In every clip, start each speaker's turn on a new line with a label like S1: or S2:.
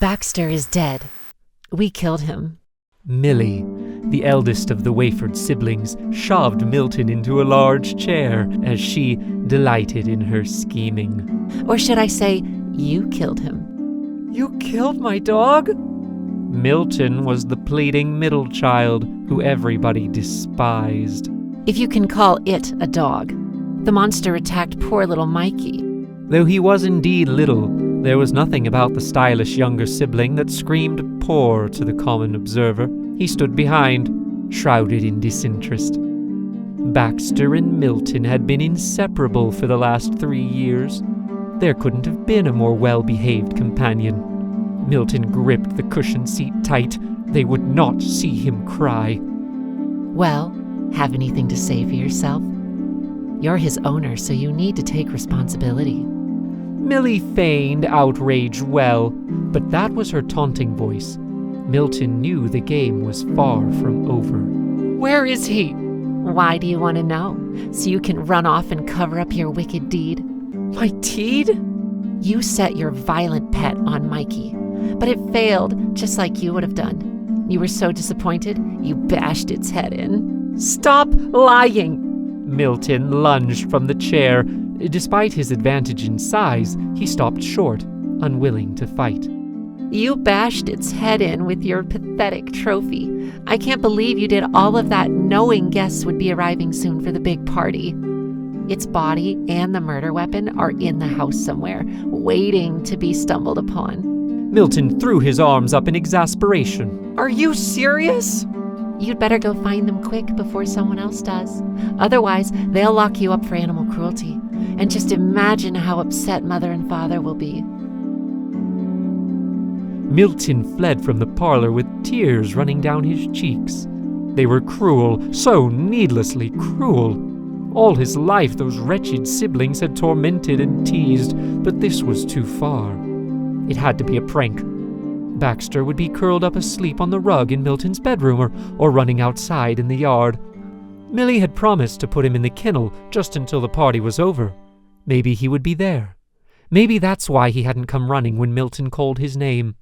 S1: Baxter is dead. We killed him.
S2: Millie, the eldest of the Wayford siblings, shoved Milton into a large chair as she delighted in her scheming.
S1: Or should I say, you killed him.
S2: You killed my dog? Milton was the pleading middle child who everybody despised.
S1: If you can call it a dog. The monster attacked poor little Mikey.
S2: Though he was indeed little, there was nothing about the stylish younger sibling that screamed poor to the common observer. He stood behind, shrouded in disinterest. Baxter and Milton had been inseparable for the last 3 years. There couldn't have been a more well-behaved companion. Milton gripped the cushion seat tight. They would not see him cry.
S1: Well, have anything to say for yourself? You're his owner, so you need to take responsibility.
S2: Millie feigned outrage well, but that was her taunting voice. Milton knew the game was far from over. Where is he?
S1: Why do you want to know? So you can run off and cover up your wicked deed?
S2: My deed?
S1: You set your violent pet on Mikey, but it failed just like you would have done. You were so disappointed, you bashed its head in.
S2: Stop lying! Milton lunged from the chair. Despite his advantage in size, he stopped short, unwilling to fight.
S1: You bashed its head in with your pathetic trophy. I can't believe you did all of that knowing guests would be arriving soon for the big party. Its body and the murder weapon are in the house somewhere, waiting to be stumbled upon.
S2: Milton threw his arms up in exasperation. Are you serious?
S1: You'd better go find them quick before someone else does. Otherwise, they'll lock you up for animal cruelty. And just imagine how upset Mother and Father will be.
S2: Milton fled from the parlor with tears running down his cheeks. They were cruel, so needlessly cruel. All his life those wretched siblings had tormented and teased, but this was too far. It had to be a prank. Baxter would be curled up asleep on the rug in Milton's bedroom or running outside in the yard. Millie had promised to put him in the kennel just until the party was over. Maybe he would be there. Maybe that's why he hadn't come running when Milton called his name.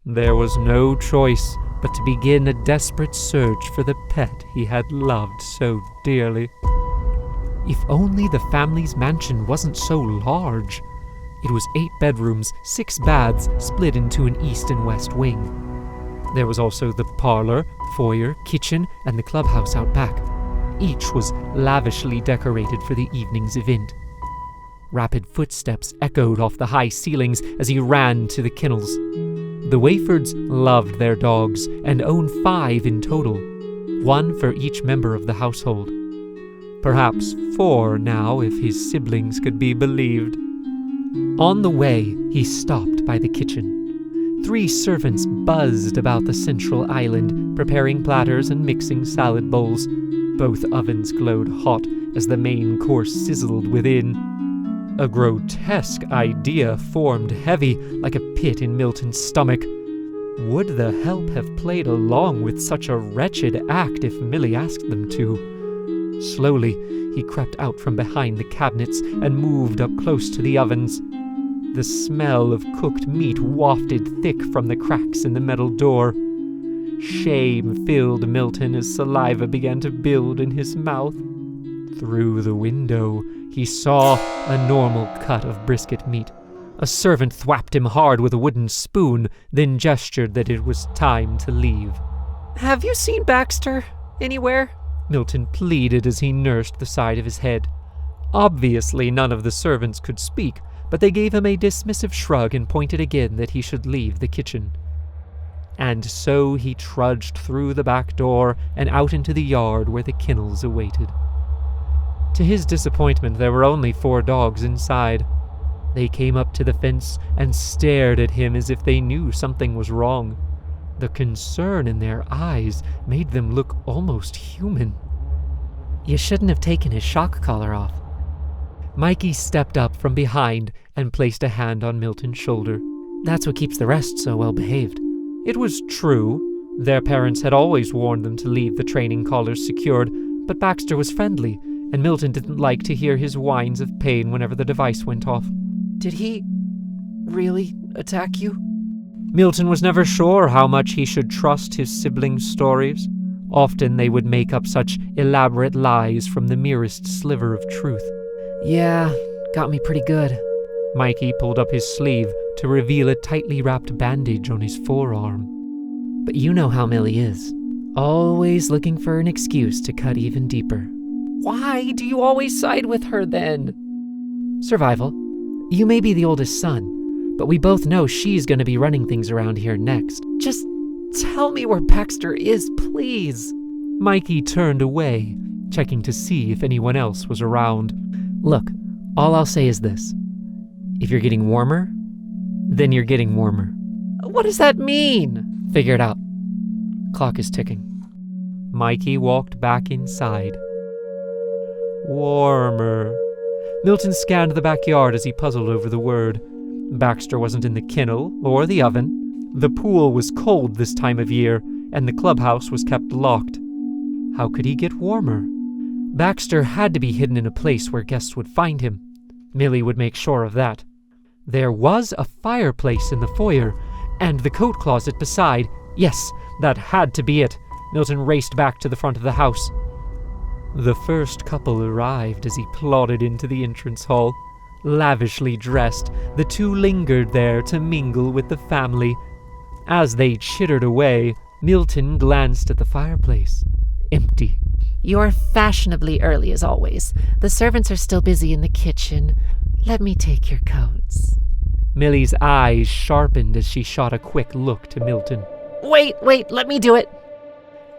S2: There was no choice but to begin a desperate search for the pet he had loved so dearly. If only the family's mansion wasn't so large. It was 8 bedrooms, 6 baths, split into an east and west wing. There was also the parlor, foyer, kitchen, and the clubhouse out back. Each was lavishly decorated for the evening's event. Rapid footsteps echoed off the high ceilings as he ran to the kennels. The Wayfords loved their dogs and owned 5 in total, 1 for each member of the household. Perhaps 4 now, if his siblings could be believed. On the way, he stopped by the kitchen. 3 servants buzzed about the central island, preparing platters and mixing salad bowls. Both ovens glowed hot as the main course sizzled within. A grotesque idea formed heavy like a pit in Milton's stomach. Would the help have played along with such a wretched act if Millie asked them to? Slowly, he crept out from behind the cabinets and moved up close to the ovens. The smell of cooked meat wafted thick from the cracks in the metal door. Shame filled Milton as saliva began to build in his mouth. Through the window, he saw a normal cut of brisket meat. A servant thwapped him hard with a wooden spoon, then gestured that it was time to leave. "Have you seen Baxter anywhere?" Milton pleaded as he nursed the side of his head. Obviously, none of the servants could speak, but they gave him a dismissive shrug and pointed again that he should leave the kitchen. And so he trudged through the back door and out into the yard where the kennels awaited. To his disappointment, there were only 4 dogs inside. They came up to the fence and stared at him as if they knew something was wrong. The concern in their eyes made them look almost human. "You shouldn't have taken his shock collar off." Mikey stepped up from behind and placed a hand on Milton's shoulder. "That's what keeps the rest so well behaved." It was true. Their parents had always warned them to leave the training collars secured, but Baxter was friendly, and Milton didn't like to hear his whines of pain whenever the device went off. "Did he really attack you?" Milton was never sure how much he should trust his siblings' stories. Often they would make up such elaborate lies from the merest sliver of truth.
S1: Yeah, got me pretty good.
S2: Mikey pulled up his sleeve to reveal a tightly wrapped bandage on his forearm.
S1: But you know how Millie is. Always looking for an excuse to cut even deeper.
S2: Why do you always side with her then?
S1: Survival. You may be the oldest son, but we both know she's gonna be running things around here next.
S2: Just tell me where Baxter is, please. Mikey turned away, checking to see if anyone else was around.
S1: Look, all I'll say is this. If you're getting warmer, then you're getting warmer.
S2: What does that mean?
S1: Figure it out. Clock is ticking.
S2: Mikey walked back inside. Warmer. Milton scanned the backyard as he puzzled over the word. Baxter wasn't in the kennel or the oven. The pool was cold this time of year, and the clubhouse was kept locked. How could he get warmer? Baxter had to be hidden in a place where guests would find him. Millie would make sure of that. There was a fireplace in the foyer, and the coat closet beside. Yes, that had to be it. Milton raced back to the front of the house. The first couple arrived as he plodded into the entrance hall. Lavishly dressed, the two lingered there to mingle with the family. As they chittered away, Milton glanced at the fireplace. Empty.
S1: You're fashionably early as always. The servants are still busy in the kitchen. Let me take your coats.
S2: Millie's eyes sharpened as she shot a quick look to Milton.
S1: Wait, let me do it.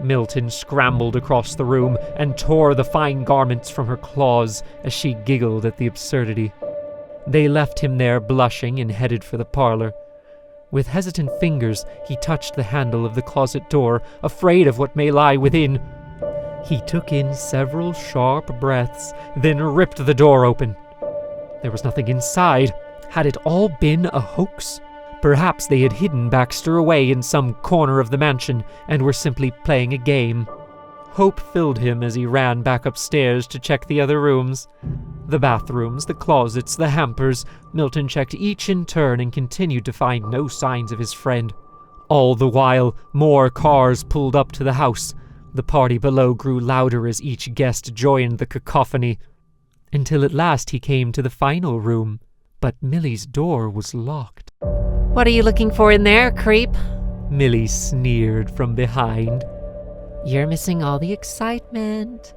S2: Milton scrambled across the room and tore the fine garments from her claws as she giggled at the absurdity. They left him there blushing and headed for the parlor. With hesitant fingers, he touched the handle of the closet door, afraid of what may lie within. He took in several sharp breaths, then ripped the door open. There was nothing inside. Had it all been a hoax? Perhaps they had hidden Baxter away in some corner of the mansion and were simply playing a game. Hope filled him as he ran back upstairs to check the other rooms. The bathrooms, the closets, the hampers. Milton checked each in turn and continued to find no signs of his friend. All the while, more cars pulled up to the house. The party below grew louder as each guest joined the cacophony, until at last he came to the final room. But Millie's door was locked.
S1: What are you looking for in there, creep?
S2: Millie sneered from behind.
S1: You're missing all the excitement.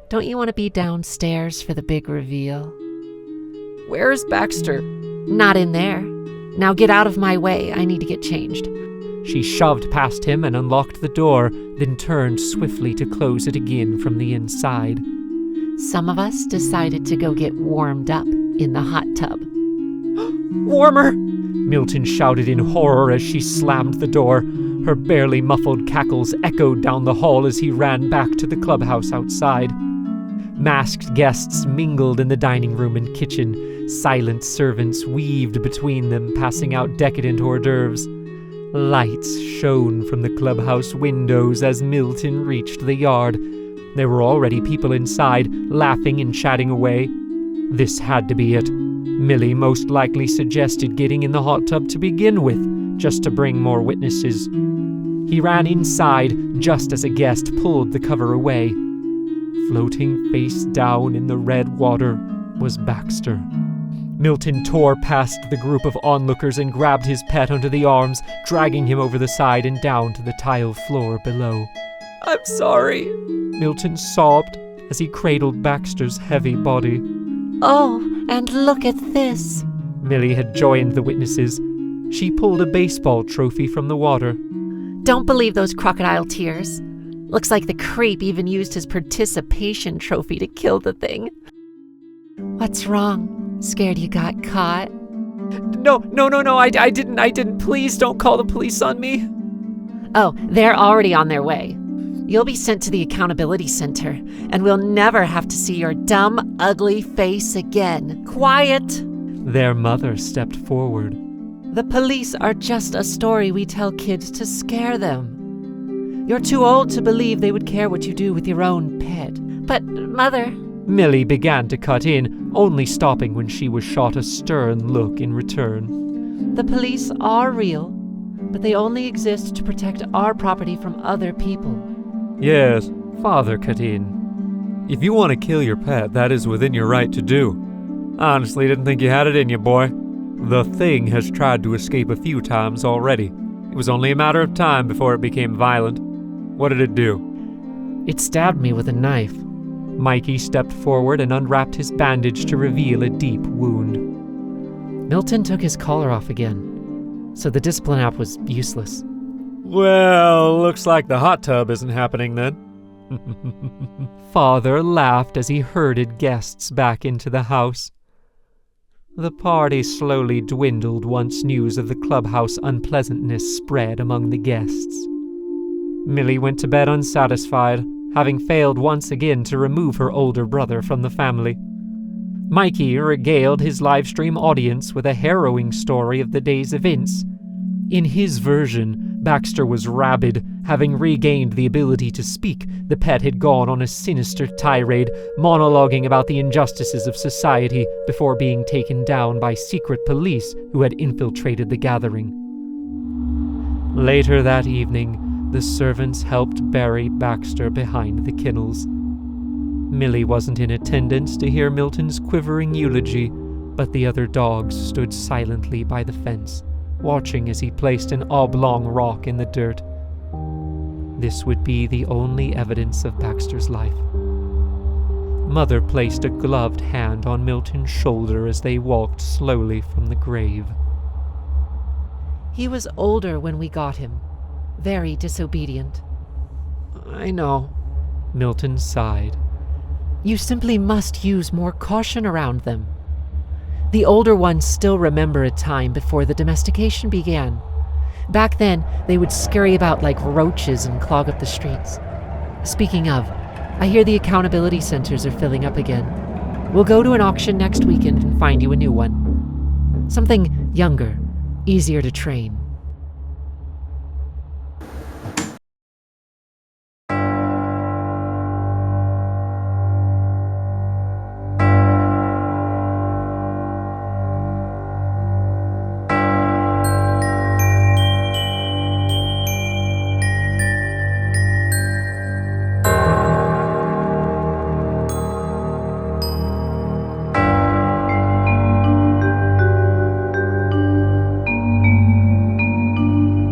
S1: Don't you want to be downstairs for the big reveal?
S2: Where's Baxter?
S1: Not in there. Now get out of my way. I need to get changed.
S2: She shoved past him and unlocked the door, then turned swiftly to close it again from the inside.
S1: Some of us decided to go get warmed up in the hot tub.
S2: Warmer! Milton shouted in horror as she slammed the door. Her barely muffled cackles echoed down the hall as he ran back to the clubhouse outside. Masked guests mingled in the dining room and kitchen. Silent servants weaved between them, passing out decadent hors d'oeuvres. Lights shone from the clubhouse windows as Milton reached the yard. There were already people inside, laughing and chatting away. This had to be it. Millie most likely suggested getting in the hot tub to begin with, just to bring more witnesses. He ran inside just as a guest pulled the cover away. Floating face down in the red water was Baxter. Milton tore past the group of onlookers and grabbed his pet under the arms, dragging him over the side and down to the tile floor below. "I'm sorry," Milton sobbed as he cradled Baxter's heavy body.
S1: Oh, and look at this.
S2: Millie had joined the witnesses. She pulled a baseball trophy from the water.
S1: Don't believe those crocodile tears. Looks like the creep even used his participation trophy to kill the thing. What's wrong? Scared you got caught?
S2: No, I didn't. Please don't call the police on me.
S1: Oh, they're already on their way. You'll be sent to the accountability center, and we'll never have to see your dumb, ugly face again. Quiet!
S2: Their mother stepped forward.
S1: The police are just a story we tell kids to scare them. You're too old to believe they would care what you do with your own pet. But, Mother...
S2: Millie began to cut in, only stopping when she was shot a stern look in return.
S1: The police are real. but they only exist to protect our property from other people.
S2: Yes, Father Katin. If you want to kill your pet, that is within your right to do. I honestly didn't think you had it in you, boy. The thing has tried to escape a few times already. It was only a matter of time before it became violent. What did it do?
S1: It stabbed me with a knife.
S2: Mikey stepped forward and unwrapped his bandage to reveal a deep wound.
S1: Milton took his collar off again, so the discipline app was useless.
S2: Well, looks like the hot tub isn't happening then. Father laughed as he herded guests back into the house. The party slowly dwindled once news of the clubhouse unpleasantness spread among the guests. Millie went to bed unsatisfied, having failed once again to remove her older brother from the family. Mikey regaled his livestream audience with a harrowing story of the day's events. In his version, Baxter was rabid. Having regained the ability to speak, the pet had gone on a sinister tirade, monologuing about the injustices of society before being taken down by secret police who had infiltrated the gathering. Later that evening, the servants helped bury Baxter behind the kennels. Millie wasn't in attendance to hear Milton's quivering eulogy, but the other dogs stood silently by the fence, watching as he placed an oblong rock in the dirt. This would be the only evidence of Baxter's life. Mother placed a gloved hand on Milton's shoulder as they walked slowly from the grave.
S1: He was older when we got him. Very disobedient.
S2: I know. Milton sighed.
S1: You simply must use more caution around them. The older ones still remember a time before the domestication began. Back then, they would scurry about like roaches and clog up the streets. Speaking of, I hear the accountability centers are filling up again. We'll go to an auction next weekend and find you a new one. Something younger, easier to train.